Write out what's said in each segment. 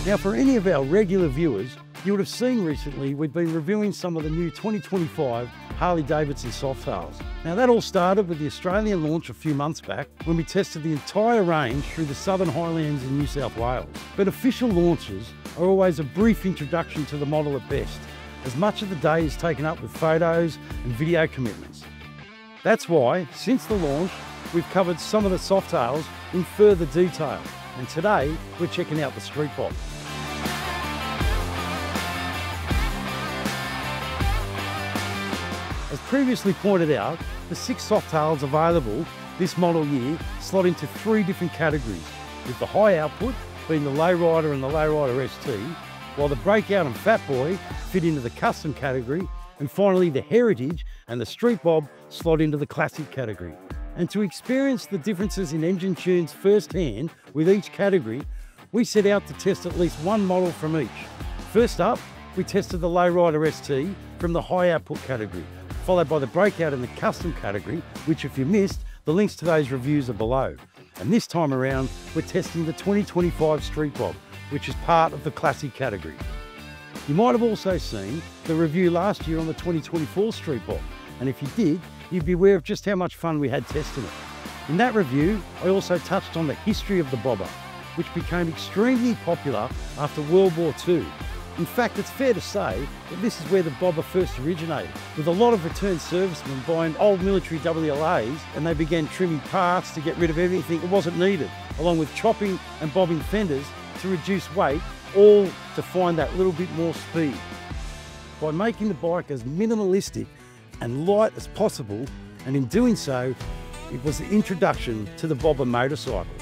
Now, for any of our regular viewers, you would have seen recently we've been reviewing some of the new 2025 Harley-Davidson Softails. Now, that all started with the Australian launch a few months back when we tested the entire range through the Southern Highlands in New South Wales. But official launches are always a brief introduction to the model at best, as much of the day is taken up with photos and video commitments. That's why, since the launch, we've covered some of the Softails in further detail, and today we're checking out the Street Bob. As previously pointed out, the 6 Softails available this model year slot into 3 different categories, with the high output being the Lowrider and the Lowrider ST, while the Breakout and Fat Boy fit into the custom category, and finally the Heritage and the Street Bob slot into the classic category. And to experience the differences in engine tunes firsthand with each category, we set out to test at least one model from each. First up, we tested the Lowrider ST from the high output category, followed by the Breakout in the custom category, which if you missed, the links to those reviews are below. And this time around, we're testing the 2025 Street Bob, which is part of the classic category. You might have also seen the review last year on the 2024 Street Bob, and if you did, you'd be aware of just how much fun we had testing it. In that review, I also touched on the history of the bobber, which became extremely popular after World War II. In fact, it's fair to say that this is where the bobber first originated, with a lot of returned servicemen buying old military WWIIs, and they began trimming parts to get rid of everything that wasn't needed, along with chopping and bobbing fenders to reduce weight, all to find that little bit more speed. By making the bike as minimalistic and light as possible, and in doing so, it was the introduction to the bobber motorcycle.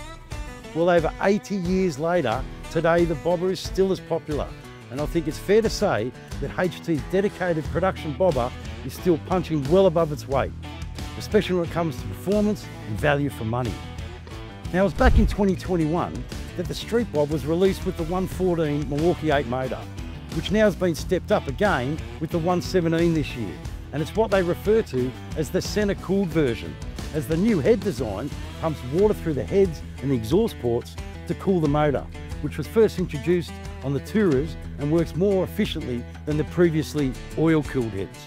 Well, over 80 years later, today the bobber is still as popular, and I think it's fair to say that HT's dedicated production bobber is still punching well above its weight, especially when it comes to performance and value for money. Now, it was back in 2021 that the Street Bob was released with the 114 Milwaukee-Eight motor, which now has been stepped up again with the 117 this year, and it's what they refer to as the centre-cooled version, as the new head design pumps water through the heads and the exhaust ports to cool the motor, which was first introduced on the Tourers and works more efficiently than the previously oil-cooled heads.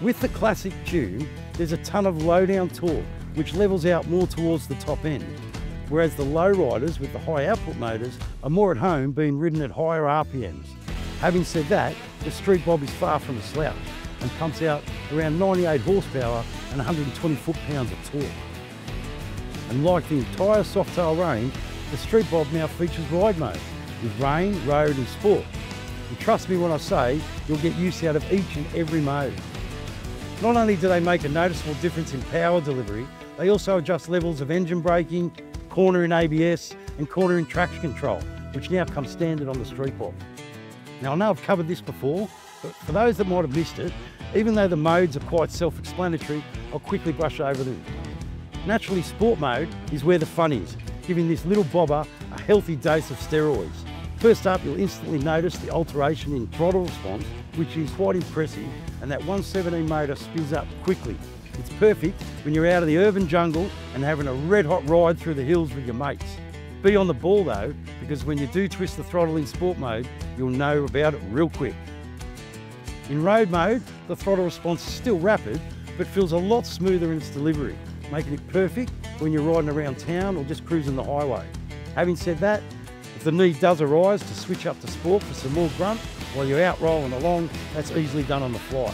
With the classic tune, there's a ton of low-down torque, which levels out more towards the top end, whereas the low riders with the high output motors are more at home being ridden at higher RPMs. Having said that, the Street Bob is far from a slouch and pumps out around 98 horsepower and 120 foot-pounds of torque. And like the entire Softail range, the Street Bob now features ride mode with rain, road and sport. And trust me when I say, you'll get use out of each and every mode. Not only do they make a noticeable difference in power delivery, they also adjust levels of engine braking, cornering ABS and cornering traction control, which now comes standard on the Street Bob. Now, I know I've covered this before, but for those that might have missed it, even though the modes are quite self-explanatory, I'll quickly brush over them. Naturally, sport mode is where the fun is, giving this little bobber a healthy dose of steroids. First up, you'll instantly notice the alteration in throttle response, which is quite impressive, and that 117 motor spins up quickly. It's perfect when you're out of the urban jungle and having a red-hot ride through the hills with your mates. Be on the ball though, because when you do twist the throttle in sport mode, you'll know about it real quick. In road mode, the throttle response is still rapid, but feels a lot smoother in its delivery, making it perfect when you're riding around town or just cruising the highway. Having said that, if the need does arise to switch up to sport for some more grunt while you're out rolling along, that's easily done on the fly.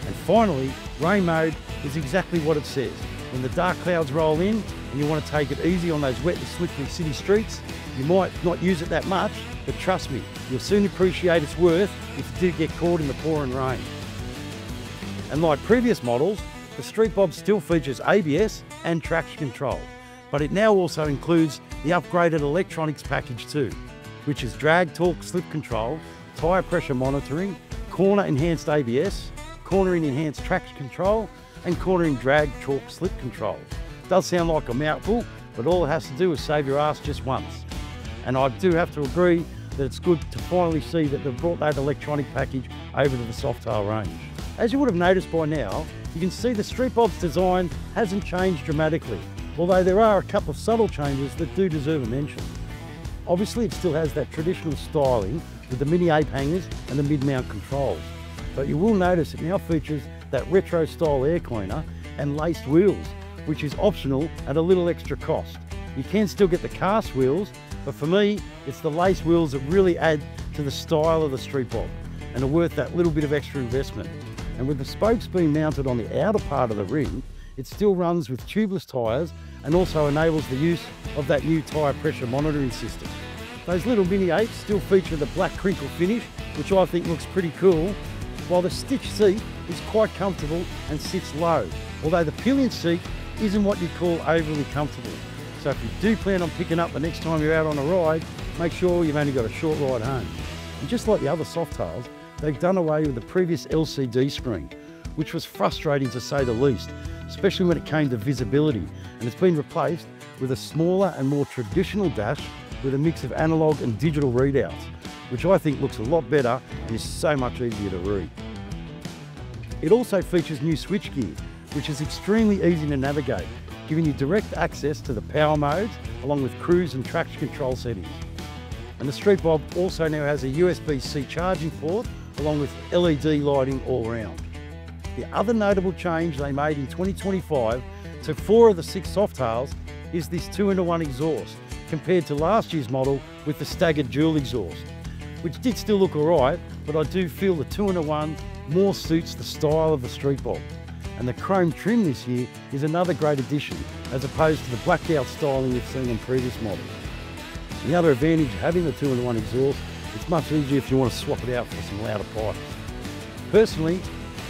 And finally, rain mode is exactly what it says. When the dark clouds roll in and you want to take it easy on those wet and slippery city streets, you might not use it that much, but trust me, you'll soon appreciate its worth if you do get caught in the pouring rain. And like previous models, the Street Bob still features ABS and traction control, but it now also includes the upgraded electronics package too, which is drag, torque, slip control, tyre pressure monitoring, corner enhanced ABS, cornering enhanced traction control, and cornering drag, torque, slip control. Does sound like a mouthful, but all it has to do is save your ass just once. And I do have to agree that it's good to finally see that they've brought that electronic package over to the Softail range. As you would have noticed by now, you can see the Street Bob's design hasn't changed dramatically, although there are a couple of subtle changes that do deserve a mention. Obviously it still has that traditional styling with the mini ape hangers and the mid-mount controls, but you will notice it now features that retro style air cleaner and laced wheels, which is optional at a little extra cost. You can still get the cast wheels, but for me, it's the lace wheels that really add to the style of the Street Bob and are worth that little bit of extra investment. And with the spokes being mounted on the outer part of the rim, it still runs with tubeless tyres and also enables the use of that new tyre pressure monitoring system. Those little Mini 8s still feature the black crinkle finish, which I think looks pretty cool, while the stitched seat is quite comfortable and sits low, although the pillion seat isn't what you'd call overly comfortable. So if you do plan on picking up the next time you're out on a ride, make sure you've only got a short ride home. And just like the other Softails, they've done away with the previous LCD screen, which was frustrating to say the least, especially when it came to visibility, and it's been replaced with a smaller and more traditional dash with a mix of analog and digital readouts, which I think looks a lot better and is so much easier to read. It also features new switchgear, which is extremely easy to navigate, giving you direct access to the power modes along with cruise and traction control settings. And the Street Bob also now has a USB-C charging port along with LED lighting all round. The other notable change they made in 2025 to 4 of the 6 Softails is this 2-in-1 exhaust, compared to last year's model with the staggered dual exhaust, which did still look alright, but I do feel the 2-in-1 more suits the style of the Street Bob. And the chrome trim this year is another great addition, as opposed to the blacked out styling we've seen on previous models. The other advantage of having the 2-in-1 exhaust, it's much easier if you want to swap it out for some louder pipes. Personally,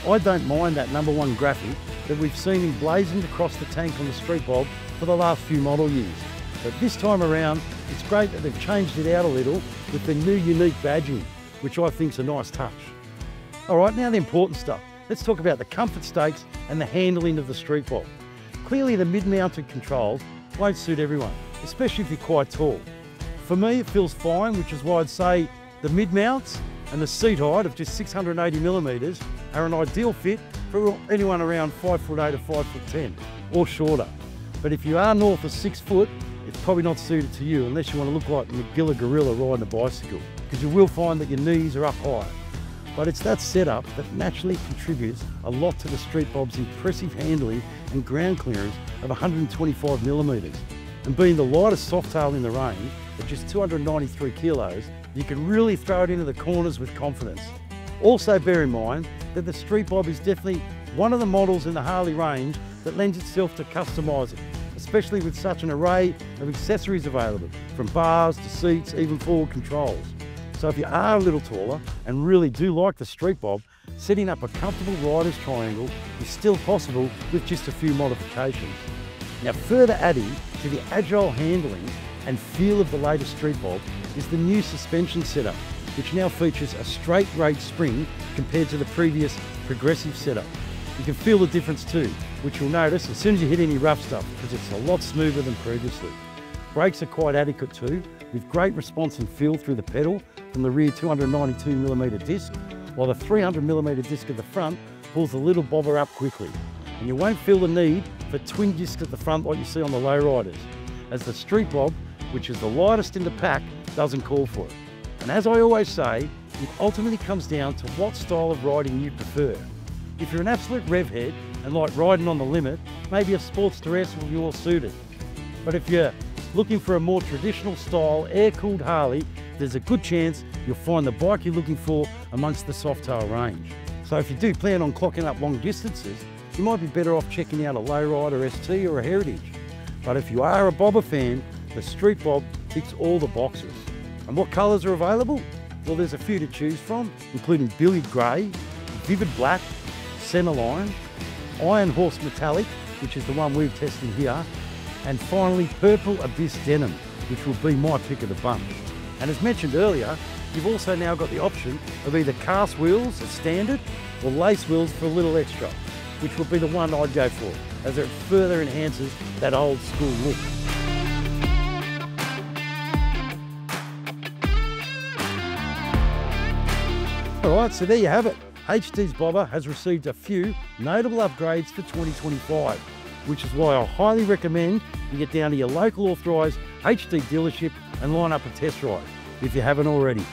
I don't mind that #1 graphic that we've seen emblazoned across the tank on the Street Bob for the last few model years. But this time around, it's great that they've changed it out a little with the new unique badging, which I think's a nice touch. Alright, now the important stuff. Let's talk about the comfort stakes and the handling of the Street Bob. Clearly the mid-mounted controls won't suit everyone, especially if you're quite tall. For me, it feels fine, which is why I'd say the mid-mounts and the seat height of just 680mm are an ideal fit for anyone around 5'8" or 5'10" or shorter. But if you are north of 6 foot, it's probably not suited to you unless you want to look like McGilla Gorilla riding a bicycle, because you will find that your knees are up high. But it's that setup that naturally contributes a lot to the Street Bob's impressive handling and ground clearance of 125mm. And being the lightest Softail in the range, at just 293 kilos, you can really throw it into the corners with confidence. Also bear in mind that the Street Bob is definitely one of the models in the Harley range that lends itself to customising, especially with such an array of accessories available, from bars to seats, even forward controls. So if you are a little taller and really do like the Street Bob, setting up a comfortable rider's triangle is still possible with just a few modifications. Now, further adding to the agile handling and feel of the latest Street Bob is the new suspension setup, which now features a straight rate spring compared to the previous progressive setup. You can feel the difference too, which you'll notice as soon as you hit any rough stuff, because it's a lot smoother than previously. Brakes are quite adequate too, with great response and feel through the pedal from the rear 292mm disc, while the 300mm disc at the front pulls the little bobber up quickly. And you won't feel the need for twin discs at the front like you see on the lowriders, as the Street Bob, which is the lightest in the pack, doesn't call for it. And as I always say, it ultimately comes down to what style of riding you prefer. If you're an absolute rev head and like riding on the limit, maybe a Sportster S will be well suited. But if you're looking for a more traditional style, air-cooled Harley, there's a good chance you'll find the bike you're looking for amongst the Softail range. So if you do plan on clocking up long distances, you might be better off checking out a lowrider ST or a Heritage. But if you are a bobber fan, the Street Bob ticks all the boxes. And what colours are available? Well, there's a few to choose from, including Billiard Grey, Vivid Black, Centerline, Iron Horse Metallic, which is the one we're testing here, and finally Purple Abyss Denim, which will be my pick of the bunch. And as mentioned earlier, you've also now got the option of either cast wheels as standard or lace wheels for a little extra, which will be the one I'd go for, as it further enhances that old school look. Alright, so there you have it. HD's Bobber has received a few notable upgrades for 2025, which is why I highly recommend you get down to your local authorised HD dealership and line up a test ride if you haven't already.